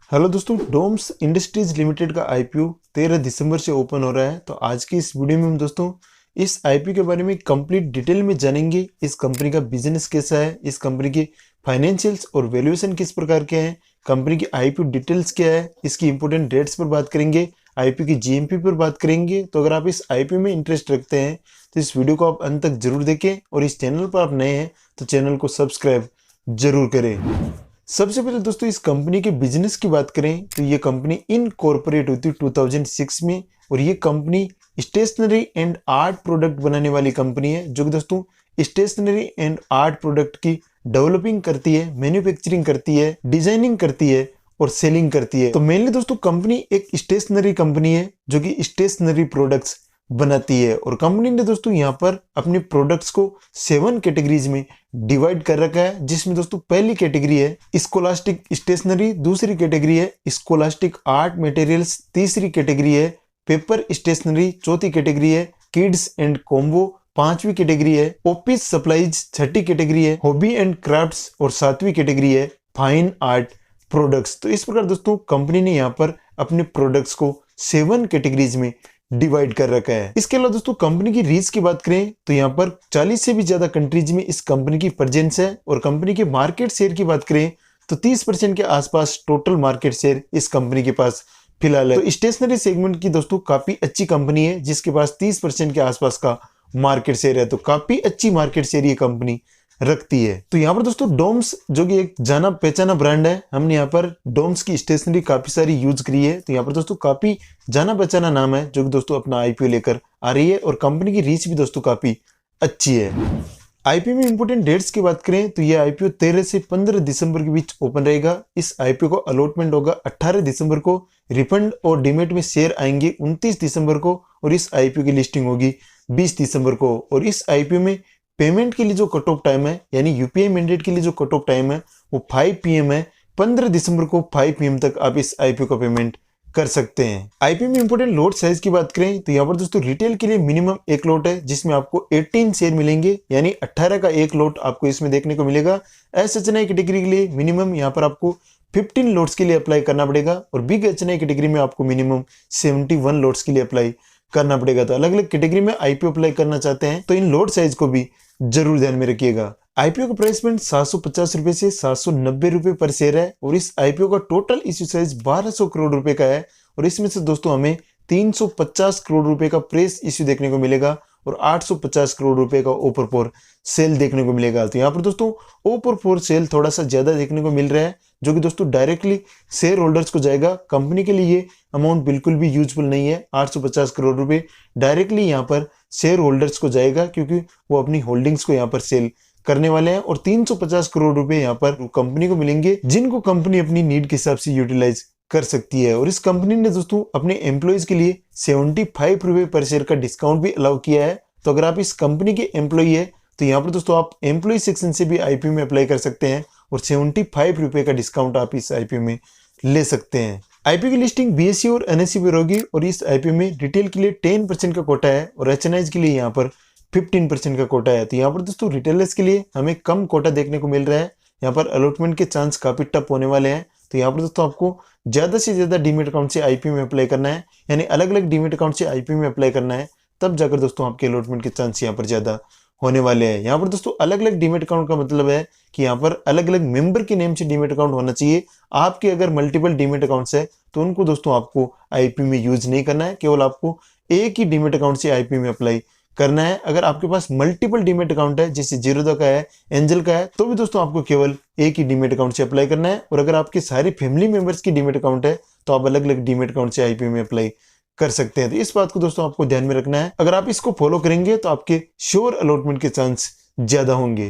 Hello दोस्तों, Doms industries limited का IPO 13 दिसंबर से ओपन हो रहा है। तो आज की इस वीडियो में हम दोस्तों इस आईपीओ के बारे में कंप्लीट डिटेल में जानेंगे। इस कंपनी का बिजनेस कैसा है, इस कंपनी के फाइनेंशियल्स और वैल्यूएशन किस प्रकार के हैं, कंपनी की आईपीओ डिटेल्स क्या है, इसकी इंपॉर्टेंट डेट्स पर बात करेंगे, आईपीओ की जीएमपी पर बात करेंगे। तो अगर आप इस आईपीओ में इंटरेस्ट रखते हैं तो इस वीडियो को आप अंत तक जरूर देखें और इस चैनल पर आप नए हैं तो चैनल को सब्सक्राइब जरूर करें। सबसे पहले दोस्तों इस कंपनी के बिजनेस की बात करें तो ये कंपनी इनकॉर्पोरेट हुई थी 2006 में और ये company stationery and art product बनाने वाली कंपनी है, जो कि दोस्तों स्टेशनरी एंड आर्ट प्रोडक्ट की डेवलपिंग करती है, मैन्युफैक्चरिंग करती है, डिजाइनिंग करती है और सेलिंग करती है। तो मेनली दोस्तों कंपनी एक स्टेशनरी कंपनी है जो कि स्टेशनरी प्रोडक्ट्स बनाती है और कंपनी ने दोस्तों यहाँ पर अपने प्रोडक्ट्स को 7 कैटेगरीज में डिवाइड कर रखा है, जिसमें दोस्तों पहली कैटेगरी है स्कोलास्टिक स्टेशनरी, दूसरी कैटेगरी है स्कोलास्टिक आर्ट मटेरियल्स, तीसरी कैटेगरी है पेपर स्टेशनरी, चौथी कैटेगरी है किड्स एंड कॉम्बो, पांचवी कैटेगरी है ऑफिस सप्लाईज, छठी कैटेगरी है हॉबी एंड क्राफ्ट्स और सातवीं कैटेगरी है फाइन आर्ट प्रोडक्ट्स। तो इस प्रकार दोस्तों कंपनी ने यहाँ पर अपने प्रोडक्ट्स को 7 कैटेगरीज में डिवाइड कर रखा है। इसके अलावा दोस्तों कंपनी की रीच की बात करें तो यहाँ पर 40 से भी ज्यादा कंट्रीज में इस कंपनी की प्रेजेंस है और कंपनी के मार्केट शेयर की बात करें तो 30% के आसपास टोटल मार्केट शेयर इस कंपनी के पास फिलहाल है। तो स्टेशनरी सेगमेंट की दोस्तों काफी अच्छी कंपनी है जिसके पास 30% के आसपास का मार्केट शेयर है, तो काफी अच्छी मार्केट शेयर ये कंपनी रखती है। तो यहाँ पर दोस्तों डोम्स जो कि एक जाना पहचाना ब्रांड है, हमने यहाँ पर डोम्स की स्टेशनरी काफी सारी यूज करी है। तो यहाँ पर दोस्तों काफी जाना पहचाना नाम है जो कि दोस्तों अपना आईपीओ लेकर आ रही है और कंपनी की रीच भी दोस्तों काफी अच्छी है। आईपीओ में इंपोर्टेंट डेट्स की बात करें तो यह आईपीओ 13 से 15 दिसंबर के बीच ओपन रहेगा। इस आईपीओ को अलॉटमेंट होगा 18 दिसंबर को, रिफंड और डीमेट में शेयर आएंगे 29 दिसंबर को और इस आईपीओ की लिस्टिंग होगी 20 दिसंबर को। और इस आईपीओ में पेमेंट के लिए जो कट ऑफ टाइम है यानी यूपीआई मैंडेट के लिए जो कट ऑफ टाइम है वो 5 PM है। 15 दिसंबर को 5 PM तक आप इस आईपीओ का पेमेंट कर सकते हैं। आईपीओ में इंपोर्टेंट लॉट साइज की बात करें तो यहाँ पर दोस्तों रिटेल के लिए मिनिमम एक लॉट है जिसमें आपको 18 शेयर मिलेंगे, यानी 18 का एक लॉट आपको इसमें देखने को मिलेगा। एसएचएनआई कैटेगरी के लिए मिनिमम यहाँ पर आपको 15 लॉट्स के लिए अप्लाई करना पड़ेगा और बिग एचएनआई कैटेगरी में आपको मिनिमम 71 लॉट्स के लिए अप्लाई करना पड़ेगा। तो अलग अलग कैटेगरी में आईपीओ अप्लाई करना चाहते हैं तो इन लॉट साइज को भी जरूर ध्यान में रखिएगा। आईपीओ का प्राइस पॉइंट 750 रुपए से 790 रुपए पर शेयर है और इस आईपीओ का टोटल इश्यू साइज 1200 करोड़ रुपए का है और इसमें से दोस्तों हमें 350 करोड़ रुपए का प्रेस इश्यू देखने को मिलेगा और 850 करोड़ रुपए का ओपर फोर सेल देखने को मिलेगा। तो यहाँ पर दोस्तों ओपर फोर सेल थोड़ा सा ज्यादा देखने को मिल रहा है जो कि दोस्तों डायरेक्टली शेयर होल्डर्स को जाएगा। कंपनी के लिए ये अमाउंट बिल्कुल भी यूजफुल नहीं है। 850 करोड़ रुपए डायरेक्टली यहाँ पर शेयर होल्डर्स को जाएगा क्योंकि वो अपनी होल्डिंग्स को यहाँ पर सेल करने वाले हैं और 350 करोड़ रुपए यहाँ पर कंपनी को मिलेंगे जिनको कंपनी अपनी नीड के हिसाब से यूटिलाइज कर सकती है। और इस कंपनी ने दोस्तों अपने एम्प्लॉइज के लिए 75 रुपए पर शेयर का डिस्काउंट भी अलाउ किया है। तो अगर आप इस कंपनी के एम्प्लॉई है तो यहाँ पर दोस्तों आप एम्प्लॉय सेक्शन से भी आईपीओ में अप्लाई कर सकते हैं और 75 रुपए का डिस्काउंट आप इस आईपीओ में ले सकते हैं। आईपीओ की लिस्टिंग बीएसई और एनएसई पर होगी और इस आईपीओ में रिटेल के लिए 10% का कोटा है और एचएनआईज के लिए यहाँ पर 15% का कोटा है। तो यहाँ पर दोस्तों रिटेलर्स के लिए हमें कम कोटा देखने को मिल रहा है, यहाँ पर अलॉटमेंट के चांस काफी टफ होने वाले हैं। तो यहाँ पर दोस्तों आपको ज्यादा से ज्यादा डीमेट अकाउंट से आईपीओ में अप्लाई करना है, यानी अलग अलग डीमेट अकाउंट से आईपीओ में अप्लाई करना है, तब जाकर दोस्तों आपके अलॉटमेंट के चांस यहाँ पर ज्यादा होने वाले हैं। यहाँ पर दोस्तों अलग अलग डीमेट अकाउंट का मतलब है कि यहाँ पर अलग अलग मेंबर के नेम से डीमेट अकाउंट होना चाहिए। आपके अगर मल्टीपल डीमेट अकाउंट्स है तो उनको दोस्तों आपको आईपीओ में यूज नहीं करना है, केवल आपको एक ही डीमेट अकाउंट से आईपीओ में अप्लाई करना है। अगर आपके पास मल्टीपल डीमेट अकाउंट है जैसे जीरोधा का है, एंजल का है, तो भी दोस्तों आपको केवल एक ही डीमेट अकाउंट से अप्लाई करना है। और अगर आपके सारे फैमिली मेंबर्स की डीमेट अकाउंट है तो आप अलग अलग डीमेट अकाउंट से आईपीओ में अप्लाई कर सकते हैं। तो इस बात को दोस्तों आपको ध्यान में रखना है। अगर आप इसको फॉलो करेंगे तो आपके श्योर अलॉटमेंट के चांस ज्यादा होंगे।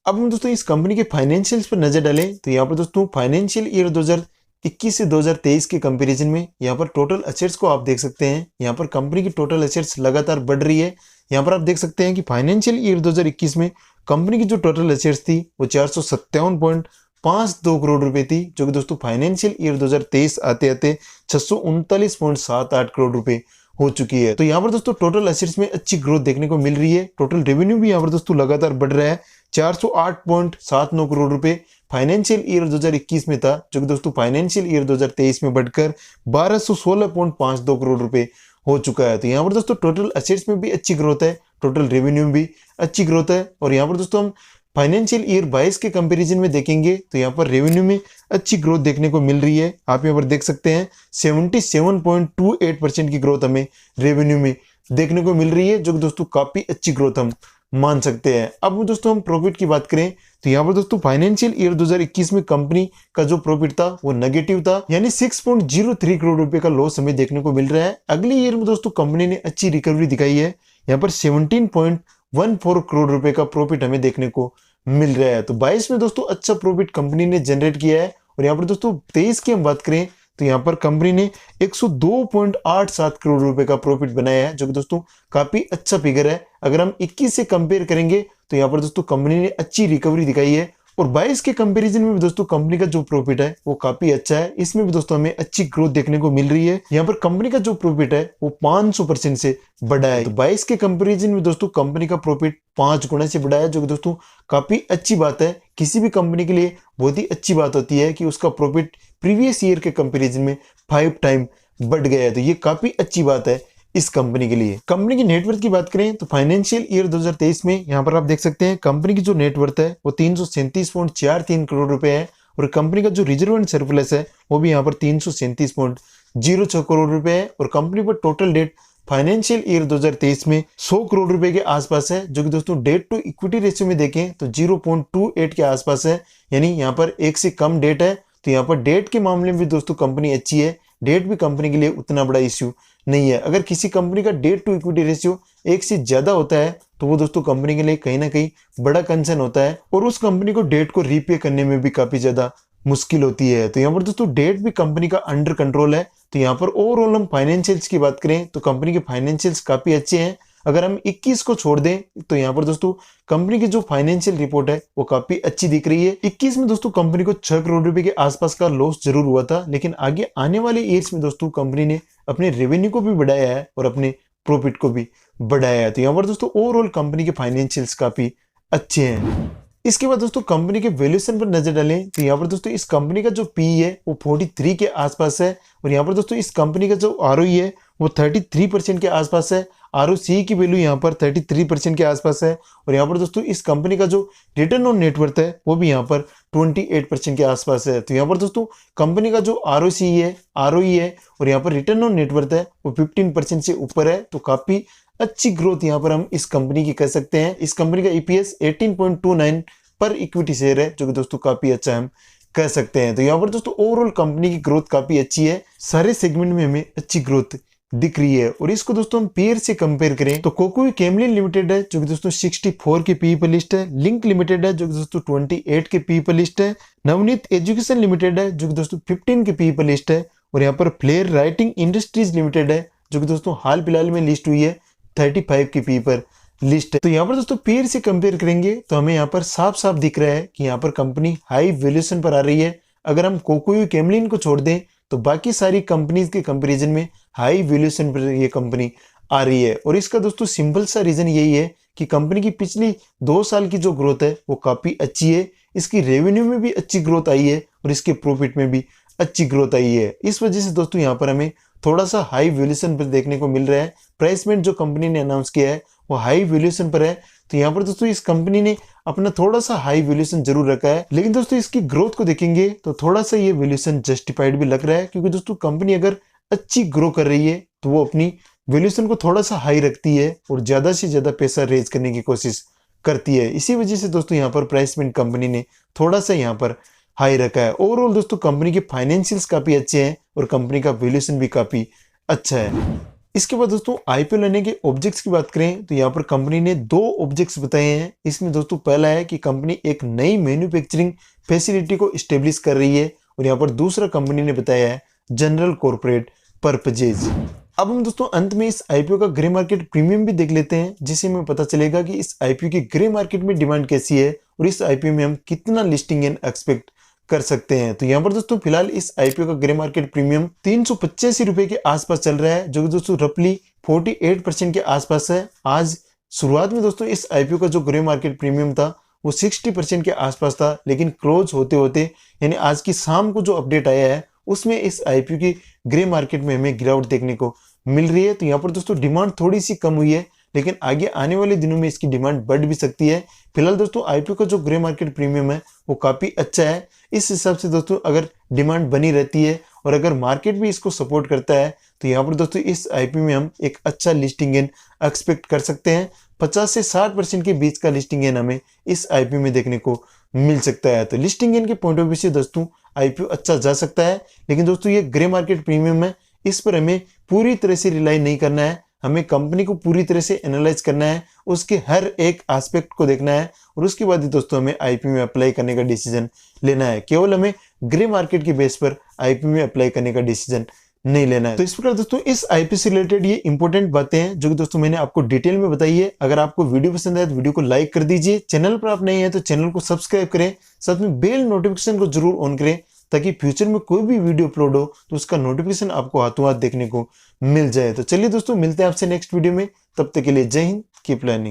अब हम दोस्तों इस कंपनी के फाइनेंशियल्स पर नजर डालें तो यहाँ पर दोस्तों फाइनेंशियल ईयर 2021 से 2023 के कंपैरिजन में यहाँ पर टोटल एसेट्स को आप देख सकते हैं। यहाँ पर कंपनी की टोटल एसेट्स लगातार बढ़ रही है। यहाँ पर आप देख सकते हैं कि फाइनेंशियल ईयर 2021 में कंपनी की जो टोटल एसेट्स थी वो 457.52 करोड़ रुपए थी, जो कि दोस्तों फाइनेंशियल ईयर 2023 आते आते 639.78 करोड़ रुपए हो चुकी है। तो यहाँ पर दोस्तों टोटल एसेट्स में अच्छी ग्रोथ देखने को मिल रही है। टोटल रेवेन्यू भी यहाँ पर दोस्तों लगातार बढ़ रहा है 408.79 करोड़ रुपए फाइनेंशियल ईयर 2021 में था, जो कि दोस्तों फाइनेंशियल ईयर 2023 में बढ़कर 1216.52 करोड़ रुपए हो चुका है। तो यहाँ पर दोस्तों टोटल असेट्स में भी अच्छी ग्रोथ है, टोटल रेवेन्यू में भी अच्छी ग्रोथ है। और यहाँ पर दोस्तों हम फाइनेंशियल ईयर 22 के कंपैरिजन में देखेंगे तो यहाँ पर रेवेन्यू में अच्छी ग्रोथ देखने को मिल रही है। आप यहाँ पर देख सकते हैं 77.28% की ग्रोथ हमें रेवेन्यू में देखने को मिल रही है, जो कि दोस्तों काफी अच्छी ग्रोथ हम मान सकते हैं। अब दोस्तों हम प्रॉफिट की बात करें तो यहाँ पर दोस्तों फाइनेंशियल ईयर 2021 में कंपनी का जो प्रॉफिट था वो नेगेटिव था, यानी 6.03 करोड़ रुपए का लॉस हमें देखने को मिल रहा है। अगले ईयर में दोस्तों कंपनी ने अच्छी रिकवरी दिखाई है, यहाँ पर 17.14 करोड़ रुपए का प्रॉफिट हमें देखने को मिल रहा है। तो 22 में दोस्तों अच्छा प्रॉफिट कंपनी ने जनरेट किया है। और यहाँ पर दोस्तों 23 की हम बात करें तो यहाँ पर कंपनी ने 102.87 करोड़ रुपए का प्रॉफिट बनाया है, जो कि दोस्तों काफी अच्छा फिगर है। अगर हम 21 से कंपेयर करेंगे तो यहाँ पर दोस्तों कंपनी ने अच्छी रिकवरी दिखाई है। और 22 के कंपैरिजन में भी दोस्तों कंपनी का जो प्रॉफिट है वो काफी अच्छा है, इसमें भी दोस्तों हमें अच्छी ग्रोथ देखने को मिल रही है। यहाँ पर कंपनी का जो प्रॉफिट है वो 500% से बढ़ा है। तो 22 के कंपैरिजन में दोस्तों कंपनी का प्रॉफिट 5 गुना से बढ़ा है, जो कि दोस्तों काफी अच्छी बात है। किसी भी कंपनी के लिए बहुत ही अच्छी बात होती है कि उसका प्रॉफिट प्रीवियस ईयर के कंपैरिजन में 5 टाइम बढ़ गया है, तो ये काफी अच्छी बात है इस कंपनी के लिए। कंपनी की नेटवर्थ की बात करें तो फाइनेंशियल ईयर 2023 में यहाँ पर आप देख सकते हैं कंपनी की जो नेटवर्थ है वो 337.43 करोड़ रुपए है। और कंपनी का जो रिजर्व एंड सरप्लस है वो भी यहाँ पर 337.06 करोड़ रुपए है। और कंपनी पर टोटल डेट फाइनेंशियल ईयर 2023 में 100 करोड़ रुपए के आसपास है, जो कि दोस्तों डेट टू इक्विटी रेशियो में देखें तो 0.28 के आसपास है, यानी यहाँ पर एक से कम डेट है। तो यहाँ पर डेट के मामले में भी दोस्तों कंपनी अच्छी है, डेट भी कंपनी के लिए उतना बड़ा इश्यू नहीं है। अगर किसी कंपनी का डेट टू इक्विटी रेशियो एक से ज्यादा होता है तो वो दोस्तों कंपनी के लिए कहीं ना कहीं बड़ा कंसर्न होता है, और उस कंपनी को डेट को रीपे करने में भी काफी ज्यादा मुश्किल होती है। तो यहाँ पर दोस्तों डेट भी कंपनी का अंडर कंट्रोल है। तो यहाँ पर ओवरऑल हम फाइनेंशियल्स की बात करें तो कंपनी के फाइनेंशियल्स काफी अच्छे हैं। अगर हम 21 को छोड़ दें तो यहाँ पर दोस्तों कंपनी की जो फाइनेंशियल रिपोर्ट है वो काफी अच्छी दिख रही है। 21 में दोस्तों कंपनी को 6 करोड़ रुपए के आसपास का लॉस जरूर हुआ था, लेकिन आगे आने वाले ईयर्स में दोस्तों कंपनी ने अपने रेवेन्यू को भी बढ़ाया है और अपने प्रॉफिट को भी बढ़ाया है। तो यहाँ पर दोस्तों ओवरऑल कंपनी के फाइनेंशियल्स काफी अच्छे हैं। इसके बाद दोस्तों कंपनी के वैल्यूएशन पर नजर डालें तो यहाँ पर दोस्तों इस कंपनी का जो पी है वो 43 के आसपास है। और यहाँ पर दोस्तों इस कंपनी का जो आरओई है वो 33% के आसपास है। आरओसी की वैल्यू यहाँ पर 33% के आसपास है। और यहाँ पर दोस्तों इस कंपनी का जो रिटर्न ऑन नेटवर्थ है वो भी यहाँ पर 28% के आसपास है। तो यहाँ पर दोस्तों कंपनी का जो आरओसी है, आरओई है और यहाँ पर रिटर्न ऑन नेटवर्थ है वो 15% से ऊपर है। तो काफी अच्छी ग्रोथ यहाँ पर हम इस कंपनी की कर सकते हैं। इस कंपनी का ईपीएस 18.29 पर इक्विटी शेयर है, जो कि दोस्तों काफी अच्छा हम कर सकते हैं। तो यहाँ पर दोस्तों ओवरऑल कंपनी की ग्रोथ काफी अच्छी है, सारे सेगमेंट में हमें अच्छी ग्रोथ दिख रही है। और इसको दोस्तों हम पेयर से कंपेयर करें तो कोकोई केमलिन लिमिटेड है जो कि दोस्तों 64 के पी पर लिस्ट है, लिंक लिमिटेड है जो कि दोस्तों 28 के पी पर लिस्ट है, नवनीत एजुकेशन लिमिटेड है जो कि दोस्तों 15 के पी पर लिस्ट है, और यहाँ पर फ्लेयर राइटिंग इंडस्ट्रीज लिमिटेड है जो कि दोस्तों हाल फिलहाल में लिस्ट हुई है 35 के पी पर लिस्ट है। तो यहाँ पर दोस्तों पेयर से कंपेयर करेंगे तो हमें यहाँ पर साफ साफ दिख रहा है कि यहाँ पर कंपनी हाई वैल्यूएशन पर आ रही है। अगर हम कोकोई केमलिन को छोड़ दें तो बाकी सारी कंपनीज के कंपैरिजन में हाई वैल्यूएशन पर ये कंपनी आ रही है। और इसका दोस्तों सिंपल सा रीजन यही है कि कंपनी की पिछली 2 साल की जो ग्रोथ है वो काफी अच्छी है, इसकी रेवेन्यू में भी अच्छी ग्रोथ आई है और इसके प्रॉफिट में भी अच्छी ग्रोथ आई है। इस वजह से दोस्तों यहाँ पर हमें थोड़ा सा हाई वैल्यूएशन पर देखने को मिल रहा है। प्राइसमेंट जो कंपनी ने अनाउंस किया है वो हाई वैल्यूएशन पर है। तो यहाँ पर दोस्तों इस कंपनी ने अपना थोड़ा सा हाई वैल्यूएशन जरूर रखा है, लेकिन दोस्तों इसकी ग्रोथ को देखेंगे तो थोड़ा सा ये वैल्यूएशन जस्टिफाइड भी लग रहा है, क्योंकि दोस्तों कंपनी अगर अच्छी ग्रो कर रही है तो वो अपनी वैल्यूएशन को थोड़ा सा हाई रखती है और ज्यादा से ज्यादा पैसा रेज करने की कोशिश करती है। इसी वजह से दोस्तों यहाँ पर प्राइसमेंट कंपनी ने थोड़ा सा यहाँ पर हाई रखा है। ओवरऑल दोस्तों कंपनी के फाइनेंशियल्स काफी अच्छे हैं और कंपनी का वैल्यूएशन भी काफी अच्छा है। इसके बाद दोस्तों आईपीओ लेने के ऑब्जेक्ट्स की बात करें तो यहाँ पर कंपनी ने 2 ऑब्जेक्ट्स बताए हैं। इसमें दोस्तों पहला है कि कंपनी एक नई मैन्युफैक्चरिंग फैसिलिटी को स्टेब्लिश कर रही है, और यहाँ पर दूसरा कंपनी ने बताया है जनरल कॉर्पोरेट पर्पजेज। अब हम दोस्तों अंत में इस आईपीओ का ग्रे मार्केट प्रीमियम भी देख लेते हैं, जिससे हमें पता चलेगा कि इस आईपीओ की ग्रे मार्केट में डिमांड कैसी है और इस आईपीओ में हम कितना लिस्टिंग एंड एक्सपेक्ट कर सकते हैं। तो यहाँ पर दोस्तों फिलहाल इस आईपीओ का ग्रे मार्केट प्रीमियम 385 रुपए के आसपास चल रहा है, जो कि दोस्तों रफली 48% के आसपास है। आज शुरुआत में दोस्तों इस आईपीओ का जो ग्रे मार्केट प्रीमियम था वो 60% के आसपास था, लेकिन क्लोज होते होते यानी आज की शाम को जो अपडेट आया है उसमें इस आईपीओ की ग्रे मार्केट में हमें गिरावट देखने को मिल रही है। तो यहाँ पर दोस्तों डिमांड थोड़ी सी कम हुई है, लेकिन आगे आने वाले दिनों में इसकी डिमांड बढ़ भी सकती है। फिलहाल दोस्तों आईपीओ का जो ग्रे मार्केट प्रीमियम है वो काफी अच्छा है। इस हिसाब से दोस्तों अगर डिमांड बनी रहती है और अगर मार्केट भी इसको सपोर्ट करता है तो यहाँ पर दोस्तों इस आईपीओ में हम एक अच्छा लिस्टिंग गेन एक्सपेक्ट कर सकते हैं। 50 से 60% के बीच का लिस्टिंग गेन हमें इस आईपीओ में देखने को मिल सकता है। तो लिस्टिंग गेन के पॉइंट ऑफ व्यू से दोस्तों आईपीओ अच्छा जा सकता है, लेकिन दोस्तों ये ग्रे मार्केट प्रीमियम है, इस पर हमें पूरी तरह से रिलाई नहीं करना है। हमें कंपनी को पूरी तरह से एनालाइज करना है, उसके हर एक एस्पेक्ट को देखना है और उसके बाद ही दोस्तों हमें आईपीओ में अप्लाई करने का डिसीजन लेना है। केवल हमें ग्रे मार्केट के बेस पर आईपीओ में अप्लाई करने का डिसीजन नहीं लेना है। तो इस प्रकार दोस्तों इस आईपीओ से रिलेटेड ये इंपॉर्टेंट बातें हैं जो कि दोस्तों मैंने आपको डिटेल में बताई है। अगर आपको वीडियो पसंद आए तो वीडियो को लाइक कर दीजिए, चैनल पर आप नए हैं तो चैनल को सब्सक्राइब करें, साथ में बेल नोटिफिकेशन को जरूर ऑन करें ताकि फ्यूचर में कोई भी वीडियो अपलोड हो तो उसका नोटिफिकेशन आपको हाथों हाथ देखने को मिल जाए। तो चलिए दोस्तों मिलते हैं आपसे नेक्स्ट वीडियो में, तब तक के लिए जय हिंद, कीप लर्निंग।